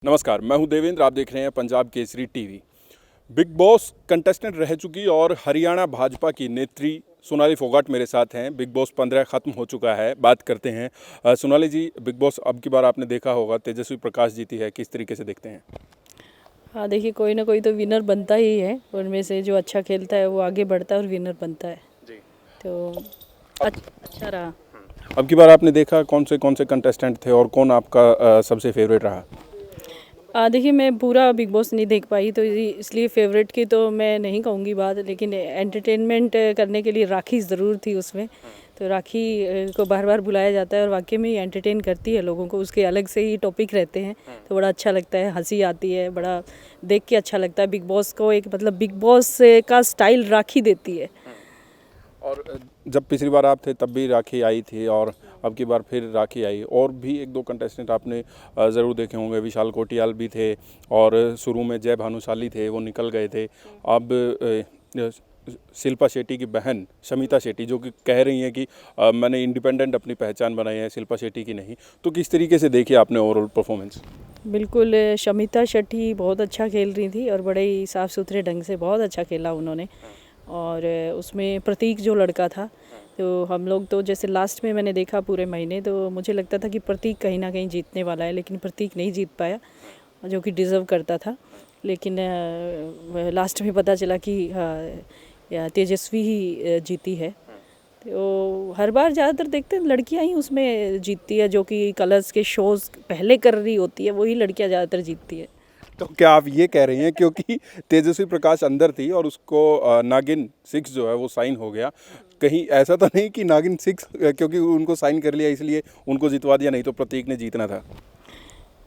नमस्कार, मैं हूं देवेंद्र। आप देख रहे हैं Punjab Kesari TV. Big Boss contestant रह चुकी और हरियाणा भाजपा की नेत्री सोनाली फोगाट मेरे साथ हैं। बिग बॉस 15 ख़त्म हो चुका है, बात करते हैं। सोनाली जी, बिग बॉस अब की बार आपने देखा होगा, तेजस्वी प्रकाश जीती है, किस तरीके से देखते हैं? हाँ, देखिए कोई ना कोई तो विनर बनता ही है। उनमें से जो अच्छा खेलता है वो आगे बढ़ता है और विनर बनता है। जी। तो अच्छा रहा। अब की बार आपने देखा कौन से कंटेस्टेंट थे और कौन आपका सबसे फेवरेट रहा? देखिए मैं पूरा बिग बॉस नहीं देख पाई, तो इसलिए फेवरेट की तो मैं नहीं कहूँगी बात, लेकिन एंटरटेनमेंट करने के लिए राखी ज़रूर थी उसमें। तो राखी को बार बार बुलाया जाता है और वाकई में ही एंटरटेन करती है लोगों को। उसके अलग से ही टॉपिक रहते हैं, तो बड़ा अच्छा लगता है, हंसी आती है, बड़ा देख के अच्छा लगता है। बिग बॉस को एक मतलब बिग बॉस का स्टाइल राखी देती है। और जब पिछली बार आप थे तब भी राखी आई थी और अब की बार फिर राखी आई। और भी एक दो कंटेस्टेंट आपने ज़रूर देखे होंगे। विशाल कोटियाल भी थे और शुरू में जय भानुशाली थे, वो निकल गए थे। अब शिल्पा शेट्टी की बहन शमिता शेट्टी जो कि कह रही हैं कि मैंने इंडिपेंडेंट अपनी पहचान बनाई है, शिल्पा शेट्टी की नहीं। तो किस तरीके से देखी आपने ओवरऑल परफॉर्मेंस? बिल्कुल, शमिता शेट्टी बहुत अच्छा खेल रही थी और बड़े ही साफ़ सुथरे ढंग से बहुत अच्छा खेला उन्होंने। और उसमें प्रतीक जो लड़का था, तो हम लोग तो जैसे लास्ट में मैंने देखा पूरे महीने, तो मुझे लगता था कि प्रतीक कहीं ना कहीं जीतने वाला है, लेकिन प्रतीक नहीं जीत पाया, जो कि डिज़र्व करता था। लेकिन लास्ट में पता चला कि तेजस्वी ही जीती है। तो हर बार ज़्यादातर देखते हैं लड़कियां ही उसमें जीतती है, जो कि कलर्स के शोज़ पहले कर रही होती है, वही लड़कियां ज़्यादातर जीतती है। तो क्या आप ये कह रही हैं क्योंकि तेजस्वी प्रकाश अंदर थी और उसको नागिन 6 जो है वो साइन हो गया, कहीं ऐसा तो नहीं कि नागिन 6 क्योंकि उनको साइन कर लिया इसलिए उनको जितवा दिया, नहीं तो प्रतीक ने जीतना था?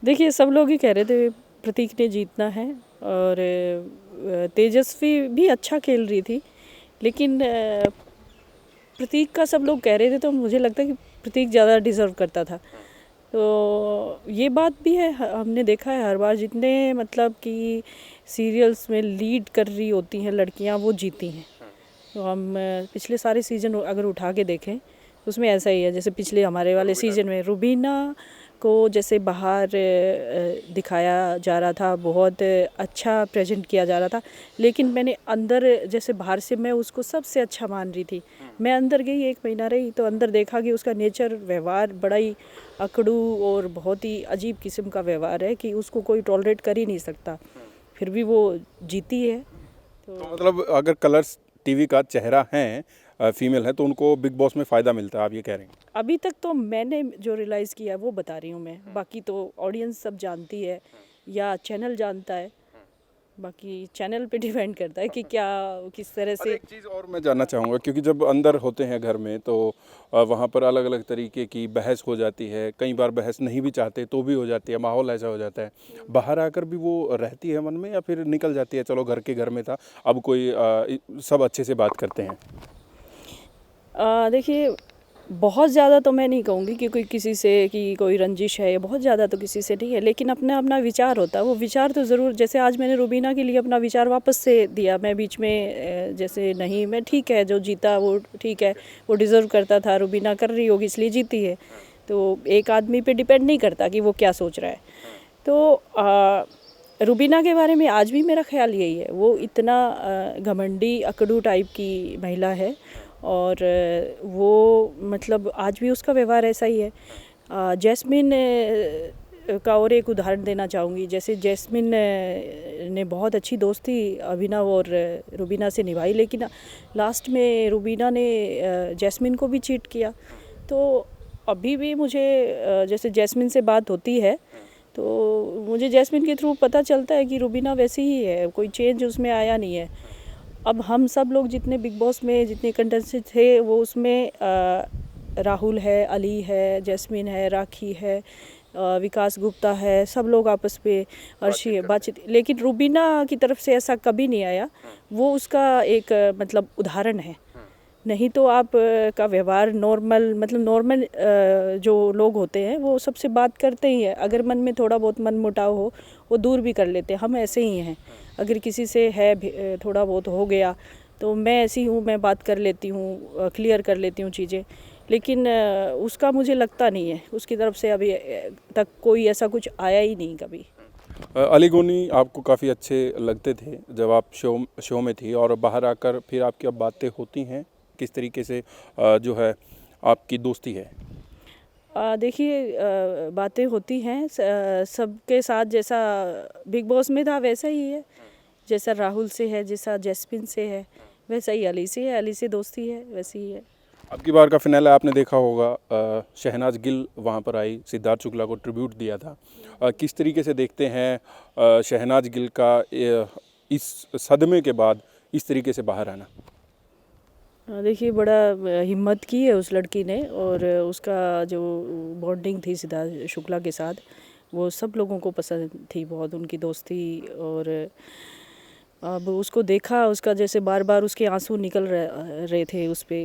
देखिए सब लोग ही कह रहे थे प्रतीक ने जीतना है, और तेजस्वी भी अच्छा खेल रही थी, लेकिन प्रतीक का सब लोग कह रहे थे, तो मुझे लगता है कि प्रतीक ज़्यादा डिज़र्व करता था। तो ये बात भी है, हमने देखा है हर बार जितने मतलब कि सीरियल्स में लीड कर रही होती हैं लड़कियां, वो जीती हैं। तो हम पिछले सारे सीज़न अगर उठा के देखें, उसमें ऐसा ही है। जैसे पिछले हमारे वाले सीज़न में रुबीना को जैसे बाहर दिखाया जा रहा था, बहुत अच्छा प्रेजेंट किया जा रहा था, लेकिन मैंने अंदर जैसे बाहर से मैं उसको सबसे अच्छा मान रही थी। मैं अंदर गई, 1 महीना रही, तो अंदर देखा कि उसका नेचर व्यवहार बड़ा ही अकड़ू और बहुत ही अजीब किस्म का व्यवहार है कि उसको कोई टॉलरेट कर ही नहीं सकता। फिर भी वो जीती है। तो मतलब अगर कलर्स टीवी का चेहरा है, फीमेल है, तो उनको बिग बॉस में फ़ायदा मिलता है, आप ये कह रहे हैं? अभी तक तो मैंने जो रियलाइज़ किया वो बता रही हूँ मैं, बाकी तो ऑडियंस सब जानती है या चैनल जानता है। बाकी चैनल पे डिपेंड करता है कि क्या किस तरह अरे से। एक चीज़ और मैं जानना चाहूँगा, क्योंकि जब अंदर होते हैं घर में तो वहाँ पर अलग अलग तरीके की बहस हो जाती है। कई बार बहस नहीं भी चाहते तो भी हो जाती है, माहौल ऐसा हो जाता है। बाहर आकर भी वो रहती है मन में या फिर निकल जाती है, चलो घर के घर में था, अब कोई सब अच्छे से बात करते हैं? देखिए बहुत ज़्यादा तो मैं नहीं कहूँगी कि कोई किसी से कि कोई रंजिश है, या बहुत ज़्यादा तो किसी से नहीं है, लेकिन अपना अपना विचार होता है। वो विचार तो ज़रूर, जैसे आज मैंने रुबीना के लिए अपना विचार वापस से दिया। मैं बीच में जैसे नहीं, मैं ठीक है, जो जीता वो ठीक है, वो डिज़र्व करता था, रुबीना कर रही होगी इसलिए जीती है। तो एक आदमी पे डिपेंड नहीं करता कि वो क्या सोच रहा है। तो रुबीना के बारे में आज भी मेरा ख्याल यही है, वो इतना घमंडी अकड़ू टाइप की महिला है, और वो मतलब आज भी उसका व्यवहार ऐसा ही है। जैस्मिन का और एक उदाहरण देना चाहूँगी। जैसे जैस्मिन ने बहुत अच्छी दोस्ती अभिनव और रुबीना से निभाई, लेकिन लास्ट में रुबीना ने जैस्मिन को भी चीट किया। तो अभी भी मुझे जैसे जैस्मिन से बात होती है, तो मुझे जैस्मिन के थ्रू पता चलता है कि रुबीना वैसी ही है, कोई चेंज उसमें आया नहीं है। अब हम सब लोग जितने बिग बॉस में जितने कंटेस्टेंट थे, वो उसमें राहुल है, अली है, जैस्मिन है, राखी है, विकास गुप्ता है, सब लोग आपस में अर्शी बातचीत, लेकिन रुबीना की तरफ से ऐसा कभी नहीं आया। वो उसका एक मतलब उदाहरण है। नहीं तो आप का व्यवहार नॉर्मल, मतलब नॉर्मल जो लोग होते हैं वो सबसे बात करते ही हैं। अगर मन में थोड़ा बहुत मन मुटाव हो, वो दूर भी कर लेते हैं। हम ऐसे ही हैं, अगर किसी से है थोड़ा बहुत हो गया, तो मैं ऐसी हूँ, मैं बात कर लेती हूँ, क्लियर कर लेती हूँ चीज़ें। लेकिन उसका मुझे लगता नहीं है, उसकी तरफ से अभी तक कोई ऐसा कुछ आया ही नहीं कभी। अली गोनी आपको काफ़ी अच्छे लगते थे जब आप शो में थी, और बाहर आकर फिर आपकी अब बातें होती हैं, किस तरीके से जो है आपकी दोस्ती है? देखिए, बातें होती हैं सबके साथ, जैसा बिग बॉस में था वैसा ही है, जैसा राहुल से है, जैसा जैस्मिन से है, वैसा ही अली से है, अली से दोस्ती है, वैसी ही है। अब की बार का फिनाले आपने देखा होगा, शहनाज गिल वहाँ पर आई, सिद्धार्थ शुक्ला को ट्रिब्यूट दिया था। किस तरीके से देखते हैं शहनाज गिल का इस सदमे के बाद इस तरीके से बाहर आना? देखिए, बड़ा हिम्मत की है उस लड़की ने, और उसका जो बॉन्डिंग थी सिद्धार्थ शुक्ला के साथ, वो सब लोगों को पसंद थी बहुत, उनकी दोस्ती। और अब उसको देखा, उसका जैसे बार बार उसके आंसू निकल रहे थे उस पे,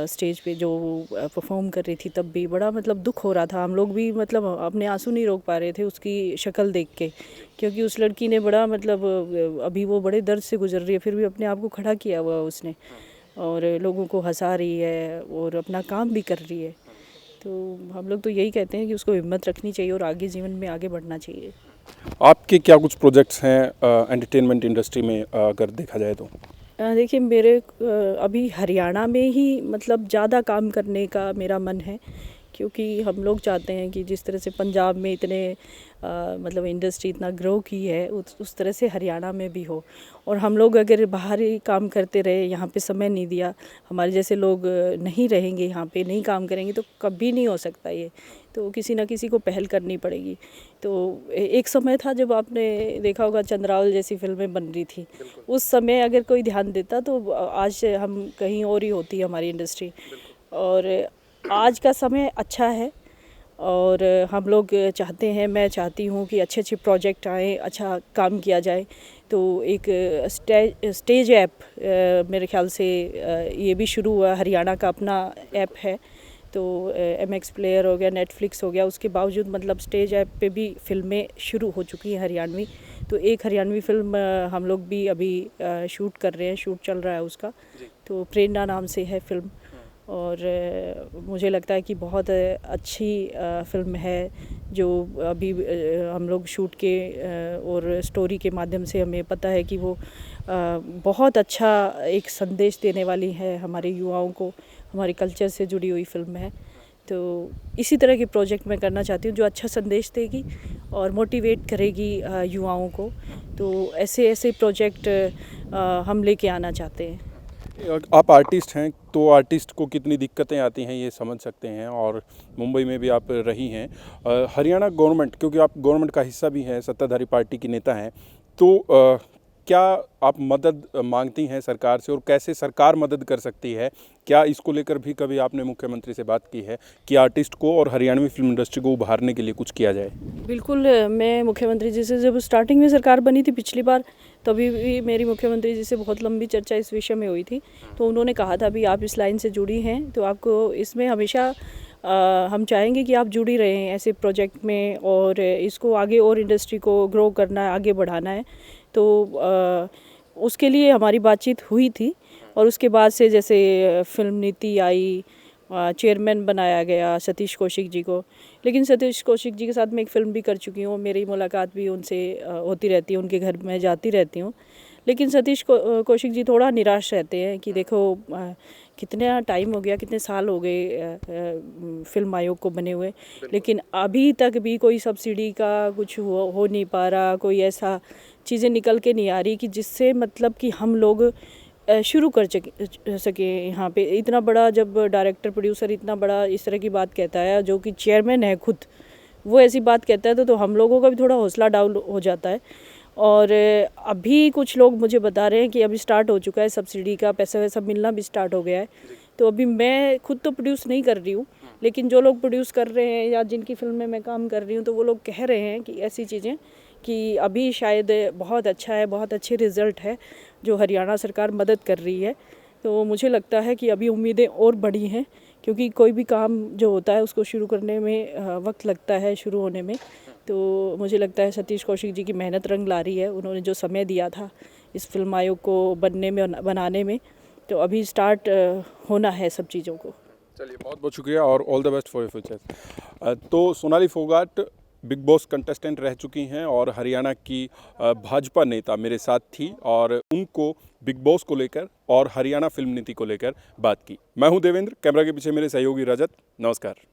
स्टेज पे जो परफॉर्म कर रही थी, तब भी बड़ा मतलब दुख हो रहा था। हम लोग भी मतलब अपने आंसू नहीं रोक पा रहे थे उसकी शक्ल देख के, क्योंकि उस लड़की ने बड़ा मतलब अभी वो बड़े दर्द से गुजर रही है, फिर भी अपने आप को खड़ा किया हुआ उसने, और लोगों को हंसा रही है और अपना काम भी कर रही है। तो हम लोग तो यही कहते हैं कि उसको हिम्मत रखनी चाहिए और आगे जीवन में आगे बढ़ना चाहिए। आपके क्या कुछ प्रोजेक्ट्स हैं एंटरटेनमेंट इंडस्ट्री में, अगर देखा जाए तो? देखिए, मेरे अभी हरियाणा में ही मतलब ज़्यादा काम करने का मेरा मन है, क्योंकि हम लोग चाहते हैं कि जिस तरह से पंजाब में इतने मतलब इंडस्ट्री इतना ग्रो की है, उस तरह से हरियाणा में भी हो। और हम लोग अगर बाहर ही काम करते रहे, यहाँ पे समय नहीं दिया, हमारे जैसे लोग नहीं रहेंगे यहाँ पे, नहीं काम करेंगे, तो कभी नहीं हो सकता ये। तो किसी ना किसी को पहल करनी पड़ेगी। तो एक समय था जब आपने देखा होगा चंद्रावल जैसी फिल्में बन रही थी, उस समय अगर कोई ध्यान देता तो आज हम कहीं और ही होती हमारी इंडस्ट्री। और आज का समय अच्छा है, और हम लोग चाहते हैं, मैं चाहती हूँ कि अच्छे अच्छे प्रोजेक्ट आएँ, अच्छा काम किया जाए। तो एक स्टेज ऐप मेरे ख्याल से ये भी शुरू हुआ, हरियाणा का अपना ऐप है। तो MX प्लेयर हो गया, नेटफ्लिक्स हो गया, उसके बावजूद मतलब स्टेज ऐप पे भी फिल्में शुरू हो चुकी हैं हरियाणवी। तो एक हरियाणवी फिल्म हम लोग भी अभी शूट कर रहे हैं, शूट चल रहा है उसका। तो प्रेरणा नाम से है फिल्म, और मुझे लगता है कि बहुत अच्छी फिल्म है, जो अभी हम लोग शूट के और स्टोरी के माध्यम से हमें पता है कि वो बहुत अच्छा एक संदेश देने वाली है हमारे युवाओं को, हमारे कल्चर से जुड़ी हुई फिल्म है। तो इसी तरह के प्रोजेक्ट मैं करना चाहती हूँ जो अच्छा संदेश देगी और मोटिवेट करेगी युवाओं को। तो ऐसे ऐसे प्रोजेक्ट हम लेके आना चाहते हैं। आप आर्टिस्ट हैं, तो आर्टिस्ट को कितनी दिक्कतें आती हैं ये समझ सकते हैं, और मुंबई में भी आप रही हैं। हरियाणा गवर्नमेंट, क्योंकि आप गवर्नमेंट का हिस्सा भी हैं, सत्ताधारी पार्टी की नेता हैं, तो क्या आप मदद मांगती हैं सरकार से, और कैसे सरकार मदद कर सकती है? क्या इसको लेकर भी कभी आपने मुख्यमंत्री से बात की है कि आर्टिस्ट को और हरियाणवी फिल्म इंडस्ट्री को उभारने के लिए कुछ किया जाए? बिल्कुल, मैं मुख्यमंत्री जी से, जब स्टार्टिंग में सरकार बनी थी पिछली बार, तभी भी मेरी मुख्यमंत्री जी से बहुत लंबी चर्चा इस विषय में हुई थी। तो उन्होंने कहा था, भी आप इस लाइन से जुड़ी हैं तो आपको इसमें हमेशा हम चाहेंगे कि आप जुड़ी रहें ऐसे प्रोजेक्ट में, और इसको आगे और इंडस्ट्री को ग्रो करना है, आगे बढ़ाना है। तो उसके लिए हमारी बातचीत हुई थी, और उसके बाद से जैसे फिल्म नीति आई, चेयरमैन बनाया गया सतीश कौशिक जी को। लेकिन सतीश कौशिक जी के साथ मैं एक फ़िल्म भी कर चुकी हूँ, मेरी मुलाकात भी उनसे होती रहती है, उनके घर में जाती रहती हूँ। लेकिन सतीश कौशिक जी थोड़ा निराश रहते हैं कि देखो कितना टाइम हो गया, कितने साल हो गए फिल्म आयोग को बने हुए, लेकिन अभी तक भी कोई सब्सिडी का कुछ हो नहीं पा रहा, कोई ऐसा चीज़ें निकल के नहीं आ रही कि जिससे मतलब कि हम लोग शुरू कर सके। यहाँ पे इतना बड़ा, जब डायरेक्टर प्रोड्यूसर इतना बड़ा इस तरह की बात कहता है, जो कि चेयरमैन है खुद, वो ऐसी बात कहता है, तो हम लोगों का भी थोड़ा हौसला डाउन हो जाता है। और अभी कुछ लोग मुझे बता रहे हैं कि अभी स्टार्ट हो चुका है, सब्सिडी का पैसा वैसा मिलना भी स्टार्ट हो गया है। तो अभी मैं खुद तो प्रोड्यूस नहीं कर रही हूँ, लेकिन जो लोग प्रोड्यूस कर रहे हैं या जिनकी फिल्म में मैं काम कर रही हूँ, तो वो लोग कह रहे हैं कि ऐसी चीज़ें कि अभी शायद बहुत अच्छा है, बहुत अच्छे रिज़ल्ट है जो हरियाणा सरकार मदद कर रही है। तो मुझे लगता है कि अभी उम्मीदें और बड़ी हैं, क्योंकि कोई भी काम जो होता है उसको शुरू करने में वक्त लगता है, शुरू होने में। तो मुझे लगता है सतीश कौशिक जी की मेहनत रंग ला रही है, उन्होंने जो समय दिया था इस फिल्म आयोग को बनने में, बनाने में, तो अभी स्टार्ट होना है सब चीज़ों को। चलिए, बहुत बहुत शुक्रिया और all the best for your future. तो सोनाली फोगाट बिग बॉस कंटेस्टेंट रह चुकी हैं और हरियाणा की भाजपा नेता मेरे साथ थी और उनको बिग बॉस को लेकर और हरियाणा फिल्म नीति को लेकर बात की। मैं हूं देवेंद्र, कैमरा के पीछे मेरे सहयोगी रजत। नमस्कार।